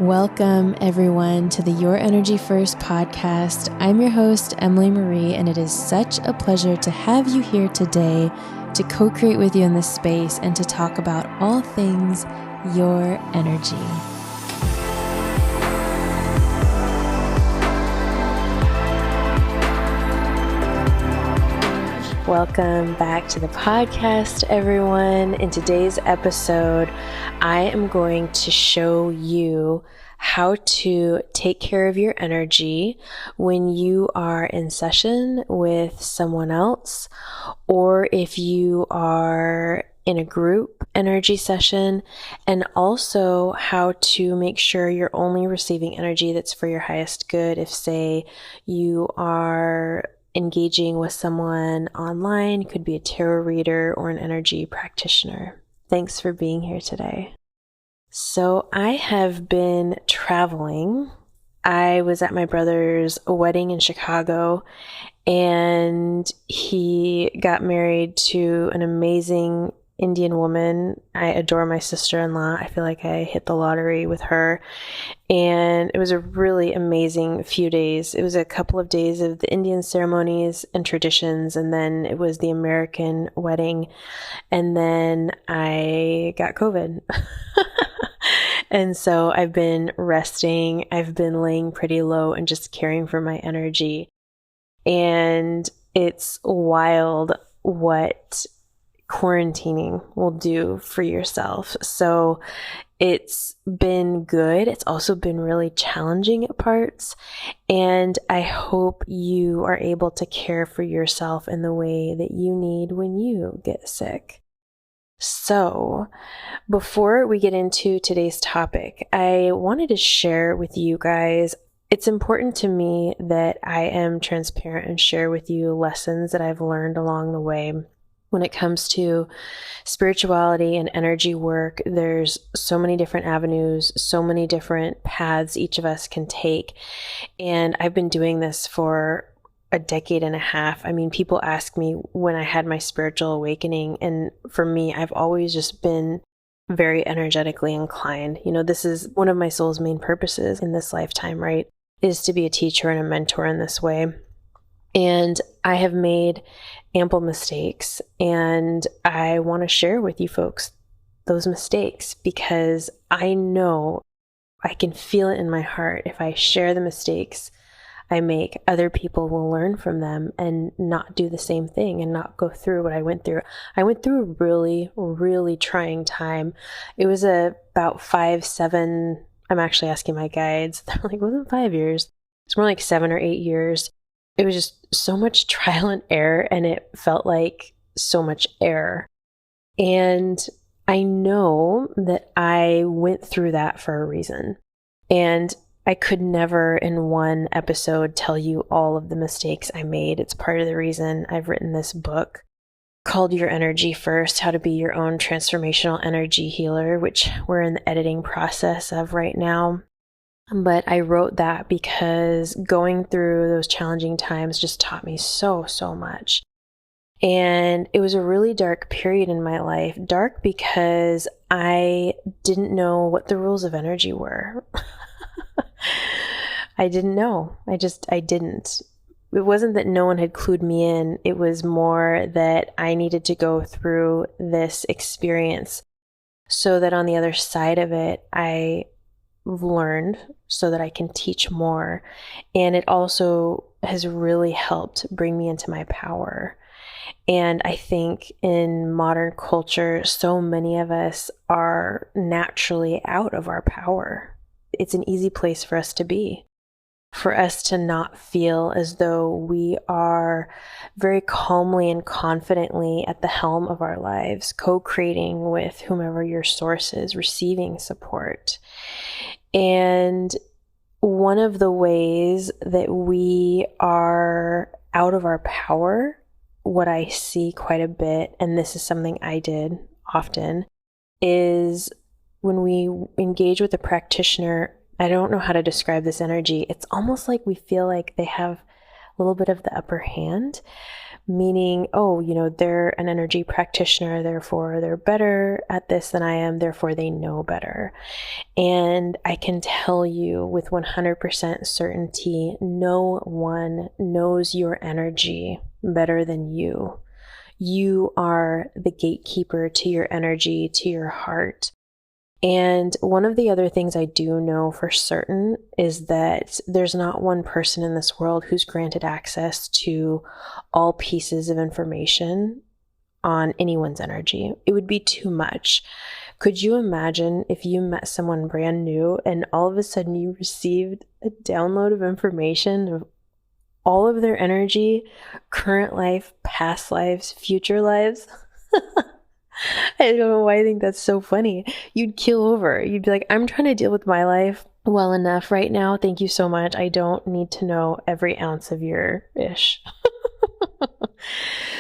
Welcome, everyone, to the Your Energy First podcast. I'm your host, Emily Marie, and it is such a pleasure to have you here today to co-create with you in this space and to talk about all things your energy. Welcome back to the podcast, everyone. In today's episode, I am going to show you how to take care of your energy when you are in session with someone else, or if you are in a group energy session, and also how to make sure you're only receiving energy that's for your highest good. If, say, you are engaging with someone online, could be a tarot reader or an energy practitioner. Thanks for being here today. So I have been traveling. I was at my brother's wedding in Chicago, and he got married to an amazing Indian woman. I adore my sister-in-law. I feel like I hit the lottery with her. And it was a really amazing few days. It was a couple of days of the Indian ceremonies and traditions, and then it was the American wedding. And then I got COVID. And so I've been resting. I've been laying pretty low and just caring for my energy. And it's wild what quarantining will do for yourself. So it's been good. It's also been really challenging at parts. And I hope you are able to care for yourself in the way that you need when you get sick. So before we get into today's topic, I wanted to share with you guys, it's important to me that I am transparent and share with you lessons that I've learned along the way. When it comes to spirituality and energy work, there's so many different avenues, so many different paths each of us can take. And I've been doing this for a decade and a half. I mean, people ask me when I had my spiritual awakening, and for me, I've always just been very energetically inclined. You know, this is one of my soul's main purposes in this lifetime, right? Is to be a teacher and a mentor in this way. And I have made ample mistakes, and I want to share with you folks those mistakes because I know, I can feel it in my heart. If I share the mistakes I make, other people will learn from them and not do the same thing and not go through what I went through. I went through a really, really trying time. It was about 5-7, I'm actually asking my guides, they're like, it wasn't 5 years. It's more like 7 or 8 years. It was just so much trial and error, and it felt like so much error. And I know that I went through that for a reason. And I could never in one episode tell you all of the mistakes I made. It's part of the reason I've written this book called Your Energy First, How to Be Your Own Transformational Energy Healer, which we're in the editing process of right now. But I wrote that because going through those challenging times just taught me so much. And it was a really dark period in my life. Dark because I didn't know what the rules of energy were. I didn't know. I didn't. It wasn't that no one had clued me in. It was more that I needed to go through this experience so that on the other side of it, I learned so that I can teach more. And it also has really helped bring me into my power. And I think in modern culture, so many of us are naturally out of our power. It's an easy place for us to be, for us to not feel as though we are very calmly and confidently at the helm of our lives, co-creating with whomever your source is, receiving support. And one of the ways that we are out of our power, what I see quite a bit, and this is something I did often, is when we engage with a practitioner. I don't know how to describe this energy. It's almost like we feel like they have a little bit of the upper hand, meaning, oh, they're an energy practitioner, therefore they're better at this than I am, therefore they know better. And I can tell you with 100% certainty, no one knows your energy better than you. You are the gatekeeper to your energy, to your heart. And one of the other things I do know for certain is that there's not one person in this world who's granted access to all pieces of information on anyone's energy. It would be too much. Could you imagine if you met someone brand new and all of a sudden you received a download of information of all of their energy, current life, past lives, future lives? I don't know why I think that's so funny. You'd keel over. You'd be like, I'm trying to deal with my life well enough right now. Thank you so much. I don't need to know every ounce of your ish.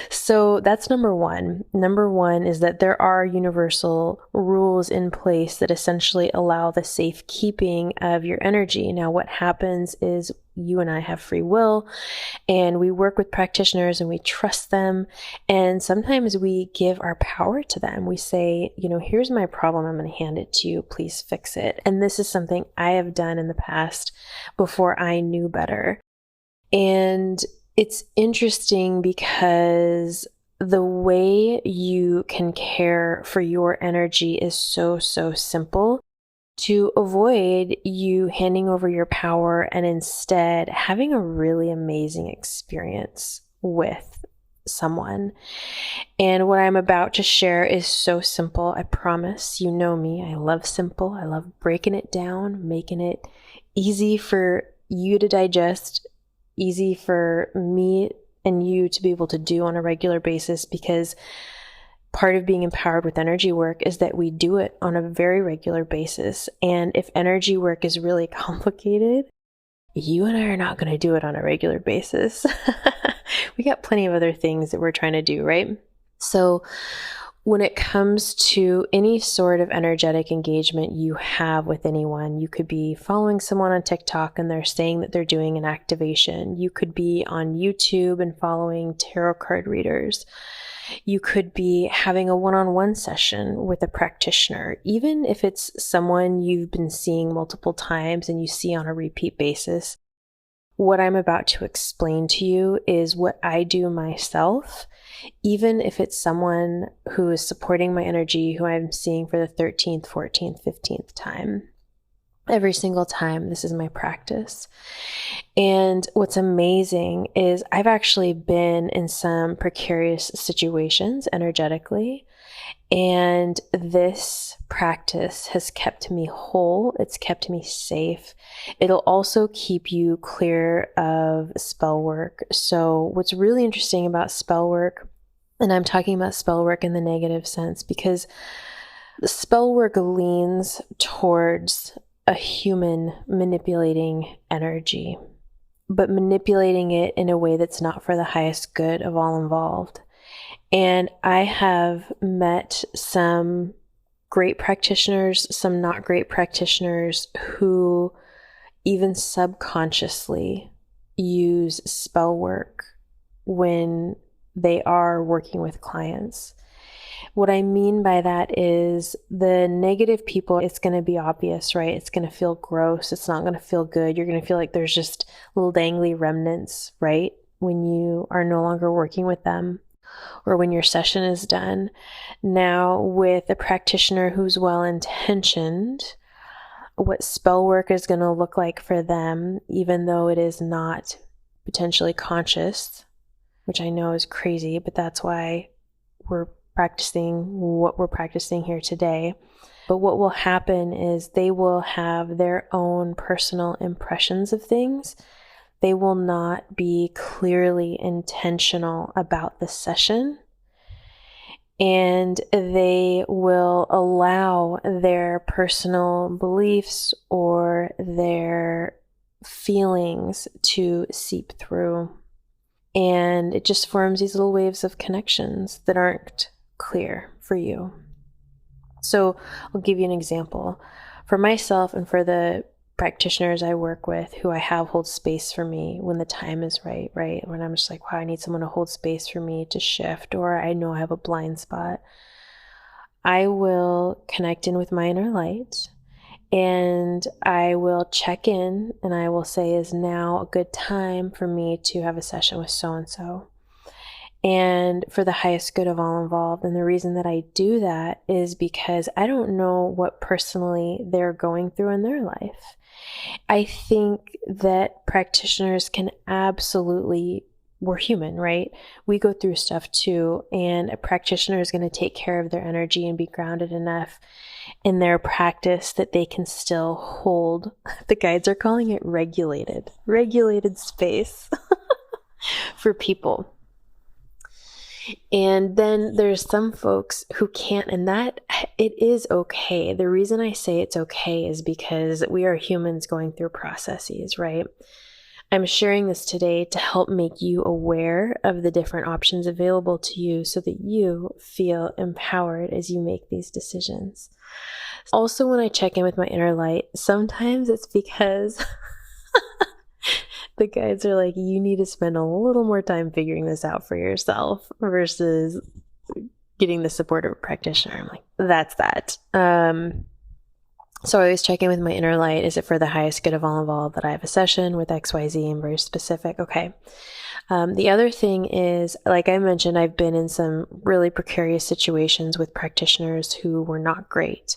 So that's number one. Number one is that there are universal rules in place that essentially allow the safekeeping of your energy. Now, what happens is you and I have free will, and we work with practitioners and we trust them. And sometimes we give our power to them. We say, here's my problem. I'm going to hand it to you. Please fix it. And this is something I have done in the past before I knew better. And it's interesting because the way you can care for your energy is so, so simple to avoid you handing over your power and instead having a really amazing experience with someone. And what I'm about to share is so simple. I promise. You know me. I love simple. I love breaking it down, making it easy for you to digest, easy for me and you to be able to do on a regular basis, because part of being empowered with energy work is that we do it on a very regular basis. And if energy work is really complicated, you and I are not going to do it on a regular basis. We got plenty of other things that we're trying to do, right? So when it comes to any sort of energetic engagement you have with anyone, you could be following someone on TikTok and they're saying that they're doing an activation. You could be on YouTube and following tarot card readers. You could be having a one-on-one session with a practitioner, even if it's someone you've been seeing multiple times and you see on a repeat basis. What I'm about to explain to you is what I do myself, even if it's someone who is supporting my energy, who I'm seeing for the 13th, 14th, 15th time. Every single time, this is my practice. And what's amazing is I've actually been in some precarious situations energetically, and this practice has kept me whole. It's kept me safe. It'll also keep you clear of spell work. So what's really interesting about spell work, and I'm talking about spell work in the negative sense, because the spell work leans towards a human manipulating energy, but manipulating it in a way that's not for the highest good of all involved. And I have met some great practitioners, some not great practitioners who even subconsciously use spell work when they are working with clients. What I mean by that is the negative people, it's going to be obvious, right? It's going to feel gross. It's not going to feel good. You're going to feel like there's just little dangly remnants, right? When you are no longer working with them or when your session is done. Now, with a practitioner who's well-intentioned, what spell work is going to look like for them, even though it is not potentially conscious, which I know is crazy, but that's why we're practicing what we're practicing here today. But what will happen is they will have their own personal impressions of things. They will not be clearly intentional about the session, and they will allow their personal beliefs or their feelings to seep through. And it just forms these little waves of connections that aren't clear for you. So I'll give you an example. For myself and for the practitioners I work with who I have hold space for me when the time is right? When I'm just like, wow, I need someone to hold space for me to shift, or I know I have a blind spot. I will connect in with my inner light, and I will check in and I will say, is now a good time for me to have a session with so-and-so? And for the highest good of all involved. And the reason that I do that is because I don't know what personally they're going through in their life. I think that practitioners can absolutely, we're human, right? We go through stuff too. And a practitioner is going to take care of their energy and be grounded enough in their practice that they can still hold, the guides are calling it regulated space for people. And then there's some folks who can't, and that it is okay. The reason I say it's okay is because we are humans going through processes, right? I'm sharing this today to help make you aware of the different options available to you so that you feel empowered as you make these decisions. Also, when I check in with my inner light, sometimes it's because the guides are like, you need to spend a little more time figuring this out for yourself versus getting the support of a practitioner. I'm like, that's that. So I always check in with my inner light. Is it for the highest good of all involved that I have a session with XYZ? I'm very specific. Okay. The other thing is, like I mentioned, I've been in some really precarious situations with practitioners who were not great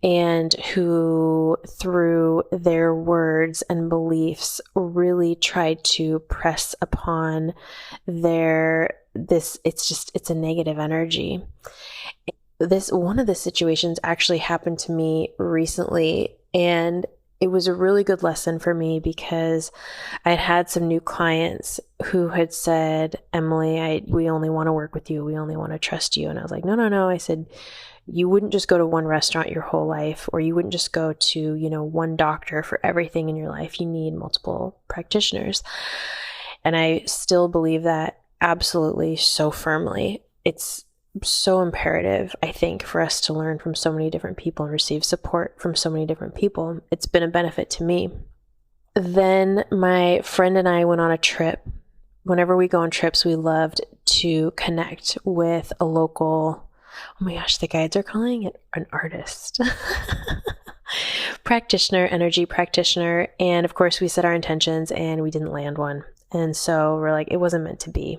and who, through their words and beliefs, really tried to press upon it's a negative energy. One of the situations actually happened to me recently, and it was a really good lesson for me because I had some new clients who had said, Emily, we only want to work with you. We only want to trust you. And I was like, no. I said, you wouldn't just go to one restaurant your whole life, or you wouldn't just go to, one doctor for everything in your life. You need multiple practitioners. And I still believe that absolutely so firmly. It's so imperative, I think, for us to learn from so many different people and receive support from so many different people. It's been a benefit to me. Then my friend and I went on a trip. Whenever we go on trips, we loved to connect with a local, oh my gosh, the guides are calling it an artist. Practitioner, energy practitioner. And of course, we set our intentions and we didn't land one. And so we're like, it wasn't meant to be.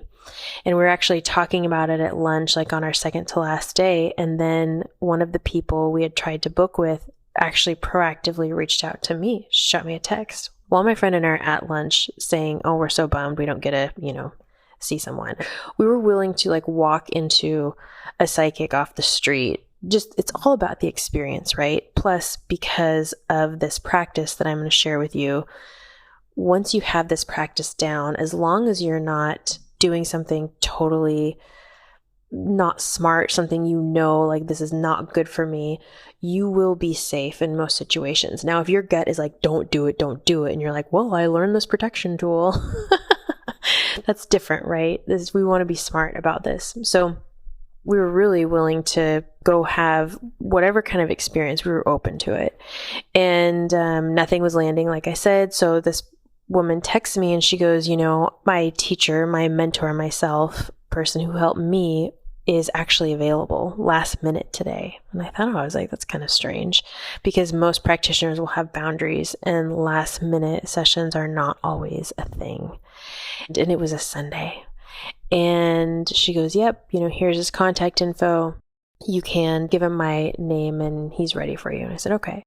And we were actually talking about it at lunch, like on our second to last day. And then one of the people we had tried to book with actually proactively reached out to me, shot me a text while my friend and I are at lunch saying, oh, we're so bummed we don't get to, see someone. We were willing to walk into a psychic off the street. Just, it's all about the experience, right? Plus, because of this practice that I'm going to share with you, once you have this practice down, as long as you're not doing something totally not smart, something this is not good for me, you will be safe in most situations. Now, if your gut is like, don't do it, and you're like, well, I learned this protection tool, that's different, right? We want to be smart about this. So we were really willing to go have whatever kind of experience. We were open to it. And nothing was landing, like I said. So this woman texts me and she goes, my teacher, my mentor, myself, person who helped me is actually available last minute today. And I was like, that's kind of strange because most practitioners will have boundaries and last minute sessions are not always a thing. And it was a Sunday. And she goes, yep, here's his contact info. You can give him my name and he's ready for you. And I said, okay.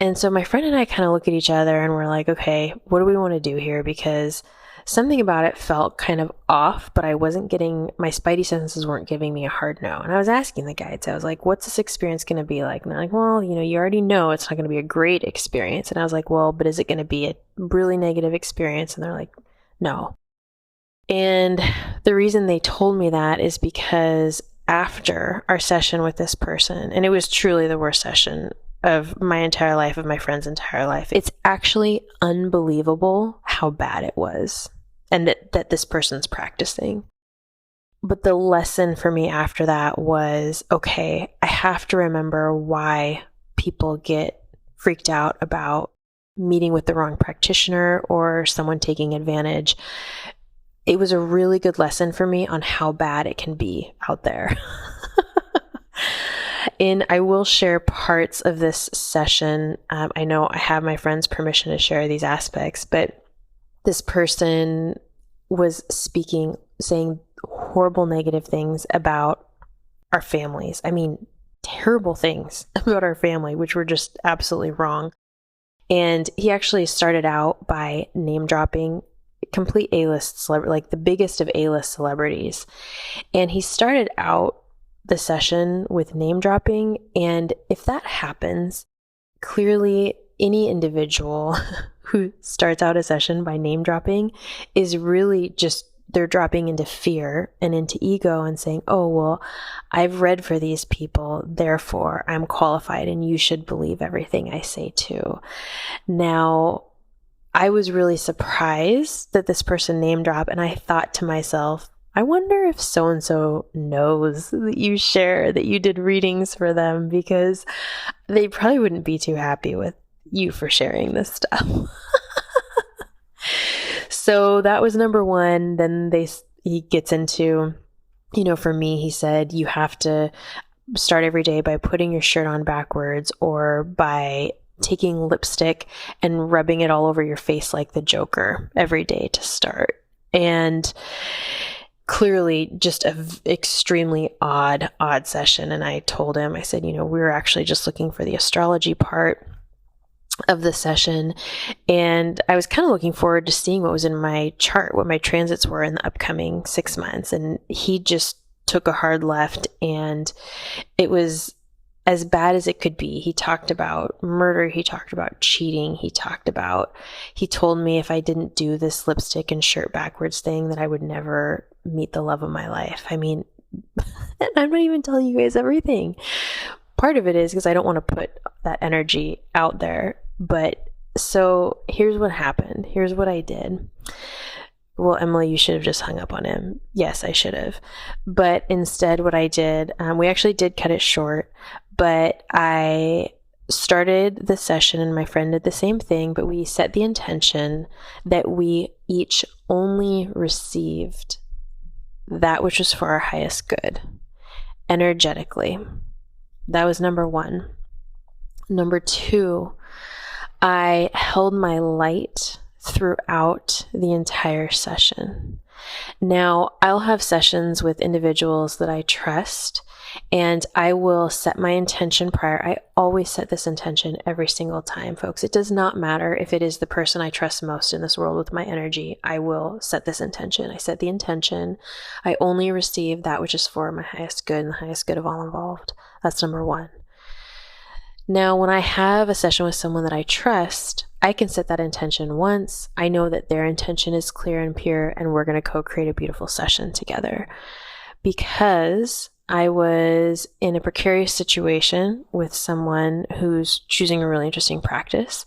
And so my friend and I kind of look at each other and we're like, okay, what do we want to do here? Because something about it felt kind of off, but my spidey senses weren't giving me a hard no. And I was asking the guides, I was like, what's this experience going to be like? And they're like, well, you already know it's not going to be a great experience. And I was like, well, but is it going to be a really negative experience? And they're like, no. And the reason they told me that is because after our session with this person, and it was truly the worst session of my entire life, of my friend's entire life. It's actually unbelievable how bad it was and that this person's practicing. But the lesson for me after that was, okay, I have to remember why people get freaked out about meeting with the wrong practitioner or someone taking advantage. It was a really good lesson for me on how bad it can be out there. And I will share parts of this session. I know I have my friend's permission to share these aspects, but this person was saying horrible negative things about our families. I mean, terrible things about our family, which were just absolutely wrong. And he actually started out by name dropping complete A-list celebrity, like the biggest of A-list celebrities. And he started out the session with name dropping. And if that happens, clearly any individual who starts out a session by name dropping is really just, they're dropping into fear and into ego and saying, oh, well, I've read for these people, therefore I'm qualified and you should believe everything I say too. Now, I was really surprised that this person name dropped, and I thought to myself, I wonder if so-and-so knows that you share, that you did readings for them, because they probably wouldn't be too happy with you for sharing this stuff. So that was number one. Then he gets into, for me, he said, you have to start every day by putting your shirt on backwards or by taking lipstick and rubbing it all over your face like the Joker every day to start. And clearly just an extremely odd session. And I told him, I said, we were actually just looking for the astrology part of the session. And I was kind of looking forward to seeing what was in my chart, what my transits were in the upcoming 6 months. And he just took a hard left, and it was as bad as it could be. He talked about murder. He talked about cheating. He told me if I didn't do this lipstick and shirt backwards thing, that I would never meet the love of my life. I mean, I'm not even telling you guys everything. Part of it is because I don't want to put that energy out there. But so here's what happened. Here's what I did. Well, Emily, you should have just hung up on him. Yes, I should have. But instead, what I did, we actually did cut it short, but I started the session and my friend did the same thing, but we set the intention that we each only received that which was for our highest good, energetically. That was number one. Number two, I held my light throughout the entire session. Now, I'll have sessions with individuals that I trust, and I will set my intention prior. I always set this intention every single time, folks. It does not matter if it is the person I trust most in this world with my energy. I will set this intention. I set the intention. I only receive that which is for my highest good and the highest good of all involved. That's number one. Now, when I have a session with someone that I trust, I can set that intention once. I know that their intention is clear and pure, and we're going to co-create a beautiful session together. Because I was in a precarious situation with someone who's choosing a really interesting practice,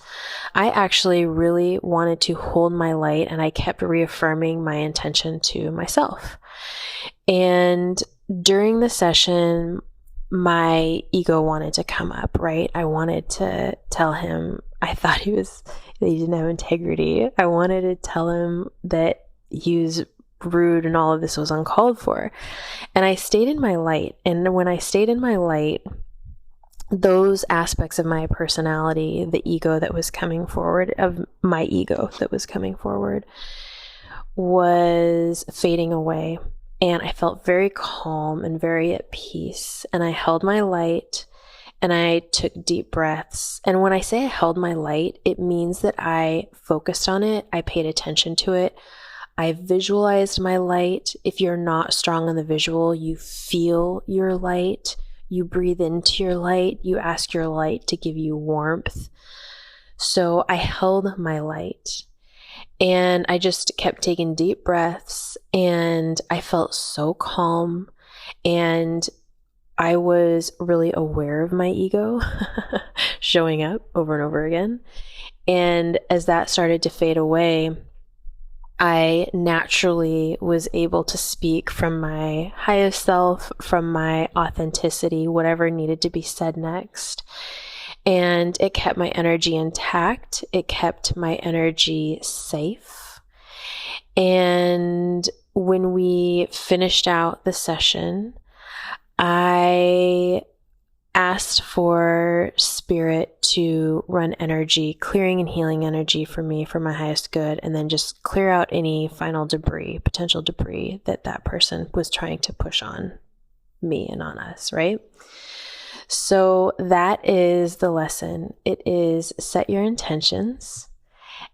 I actually really wanted to hold my light, and I kept reaffirming my intention to myself. And during the session, my ego wanted to come up, right? I wanted to tell him I thought he didn't have integrity. I wanted to tell him that he was rude and all of this was uncalled for. And I stayed in my light. And when I stayed in my light, those aspects of my personality, the ego that was coming forward, of my ego that was coming forward, was fading away. And I felt very calm and very at peace. And I held my light and I took deep breaths. And when I say I held my light, it means that I focused on it. I paid attention to it. I visualized my light. If you're not strong on the visual, you feel your light. You breathe into your light. You ask your light to give you warmth. So I held my light. And I just kept taking deep breaths, and I felt so calm, and I was really aware of my ego showing up over and over again. And as that started to fade away, I naturally was able to speak from my highest self, from my authenticity, whatever needed to be said next. And it kept my energy intact. It kept my energy safe. And when we finished out the session, I asked for spirit to run energy, clearing and healing energy for me for my highest good, and then just clear out any final debris, potential debris that person was trying to push on me and on us, right? So that is the lesson. It is set your intentions.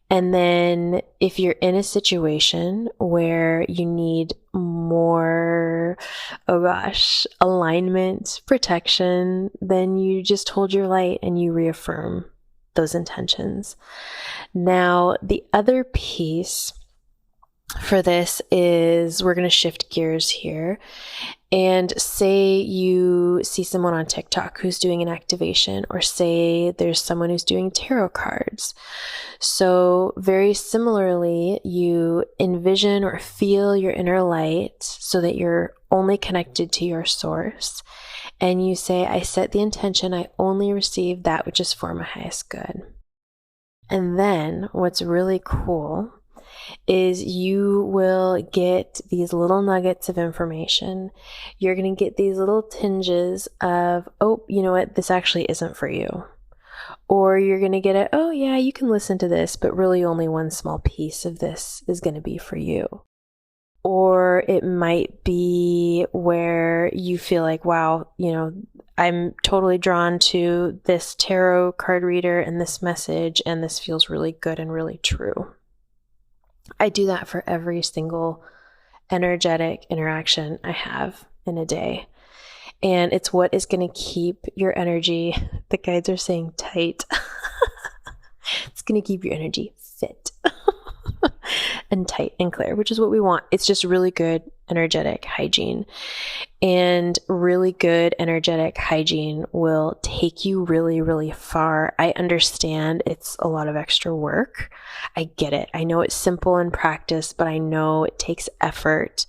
And then if you're in a situation where you need more, alignment, protection, then you just hold your light and you reaffirm those intentions. Now, the other piece for this is we're going to shift gears here. And say you see someone on TikTok who's doing an activation, or say there's someone who's doing tarot cards. So very similarly, you envision or feel your inner light so that you're only connected to your source. And you say, I set the intention, I only receive that which is for my highest good. And then what's really cool is you will get these little nuggets of information. You're going to get these little tinges of, oh, you know what, this actually isn't for you. Or you're going to get it, oh yeah, you can listen to this, but really only one small piece of this is going to be for you. Or it might be where you feel like, wow, I'm totally drawn to this tarot card reader and this message, and this feels really good and really true. I do that for every single energetic interaction I have in a day. And it's what is going to keep your energy, the guides are saying tight. It's going to keep your energy fit and tight and clear, which is what we want. It's just really good energetic hygiene. And really good energetic hygiene will take you really, really far. I understand it's a lot of extra work. I get it. I know it's simple in practice, but I know it takes effort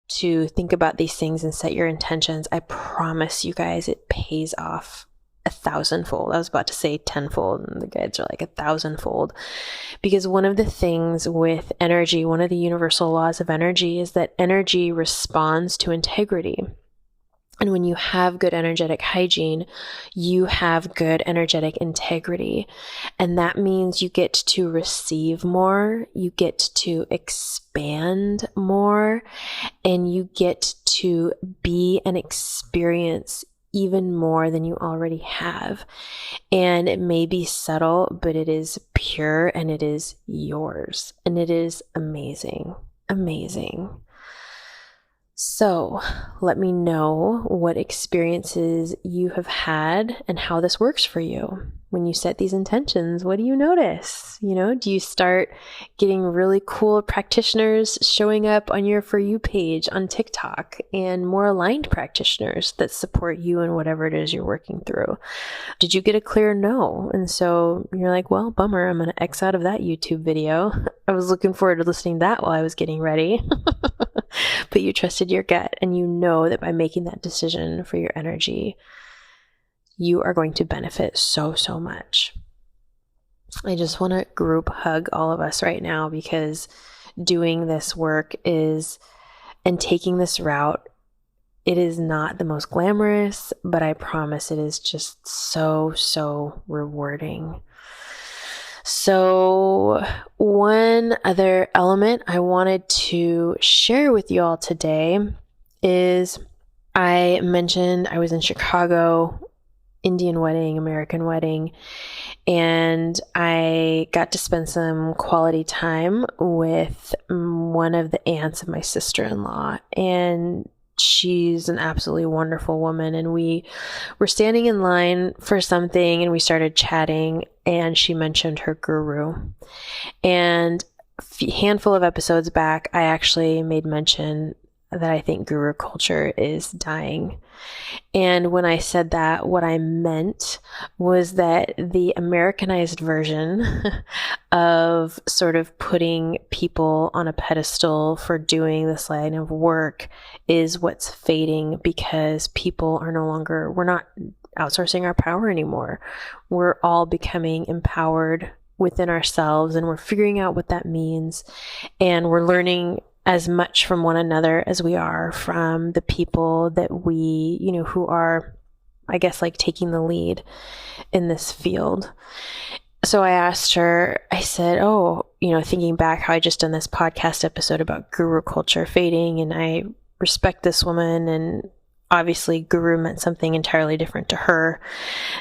to think about these things and set your intentions. I promise you guys, it pays off 1,000-fold. I was about to say 10-fold, and the guides are like 1,000-fold. Because one of the things with energy, one of the universal laws of energy is that energy responds to integrity. And when you have good energetic hygiene, you have good energetic integrity. And that means you get to receive more, you get to expand more, and you get to be and experience even more than you already have. And it may be subtle, but it is pure and it is yours. And it is amazing. Amazing. So let me know what experiences you have had and how this works for you. When you set these intentions, what do you notice? Do you start getting really cool practitioners showing up on your For You page on TikTok, and more aligned practitioners that support you in whatever it is you're working through? Did you get a clear no? And so you're like, well, bummer, I'm going to X out of that YouTube video. I was looking forward to listening to that while I was getting ready. But you trusted your gut, and you know that by making that decision for your energy, you are going to benefit so, so much. I just want to group hug all of us right now, because doing this work and taking this route, it is not the most glamorous, but I promise it is just so, so rewarding. So one other element I wanted to share with you all today is I mentioned I was in Chicago, Indian wedding, American wedding, and I got to spend some quality time with one of the aunts of my sister-in-law, and she's an absolutely wonderful woman. And we were standing in line for something, and we started chatting, and she mentioned her guru. And a handful of episodes back, I actually made mention that I think guru culture is dying. And when I said that, what I meant was that the Americanized version of sort of putting people on a pedestal for doing this line of work is what's fading, because people are no longer, we're not outsourcing our power anymore. We're all becoming empowered within ourselves, and we're figuring out what that means. And we're learning as much from one another as we are from the people that we, who are, I guess, like taking the lead in this field. So I asked her, I said, thinking back how I just done this podcast episode about guru culture fading, and I respect this woman, and obviously guru meant something entirely different to her.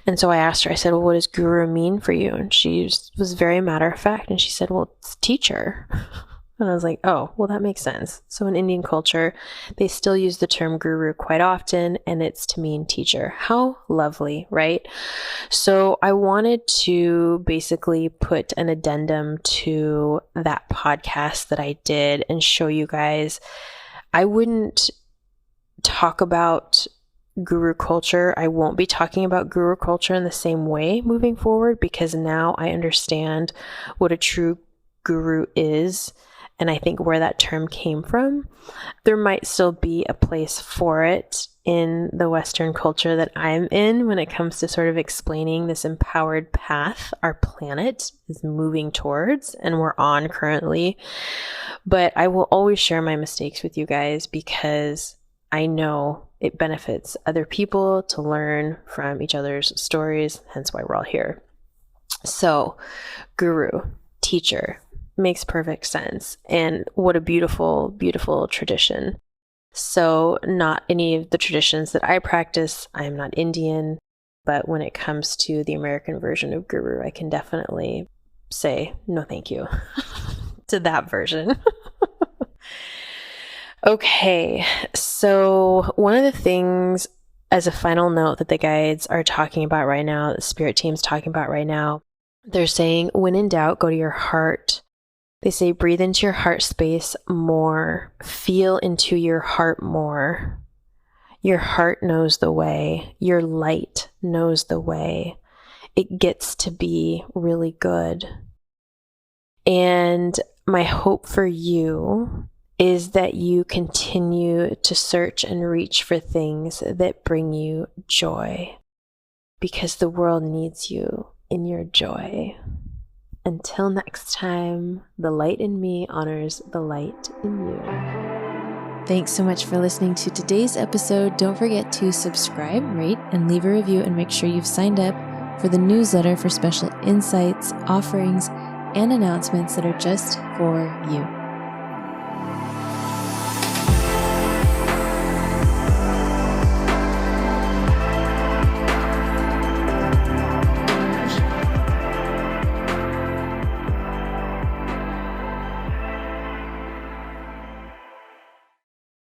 And so I asked her, I said, well, what does guru mean for you? And she was very matter of fact. And she said, well, it's teacher. And I was like, oh, well, that makes sense. So in Indian culture, they still use the term guru quite often, and it's to mean teacher. How lovely, right? So I wanted to basically put an addendum to that podcast that I did and show you guys. I wouldn't talk about guru culture. I won't be talking about guru culture in the same way moving forward, because now I understand what a true guru is. And I think where that term came from. There might still be a place for it in the Western culture that I'm in when it comes to sort of explaining this empowered path our planet is moving towards and we're on currently. But I will always share my mistakes with you guys, because I know it benefits other people to learn from each other's stories, hence why we're all here. So, guru, teacher, makes perfect sense. And what a beautiful, beautiful tradition. So not any of the traditions that I practice. I am not Indian, but when it comes to the American version of guru, I can definitely say no thank you to that version. Okay, so one of the things as a final note that the guides are talking about right now, the spirit team's talking about right now, they're saying, when in doubt, go to your heart. They say, breathe into your heart space more, feel into your heart more. Your heart knows the way. Your light knows the way. It gets to be really good. And my hope for you is that you continue to search and reach for things that bring you joy, because the world needs you in your joy. Until next time, the light in me honors the light in you. Thanks so much for listening to today's episode. Don't forget to subscribe, rate, and leave a review, and make sure you've signed up for the newsletter for special insights, offerings, and announcements that are just for you.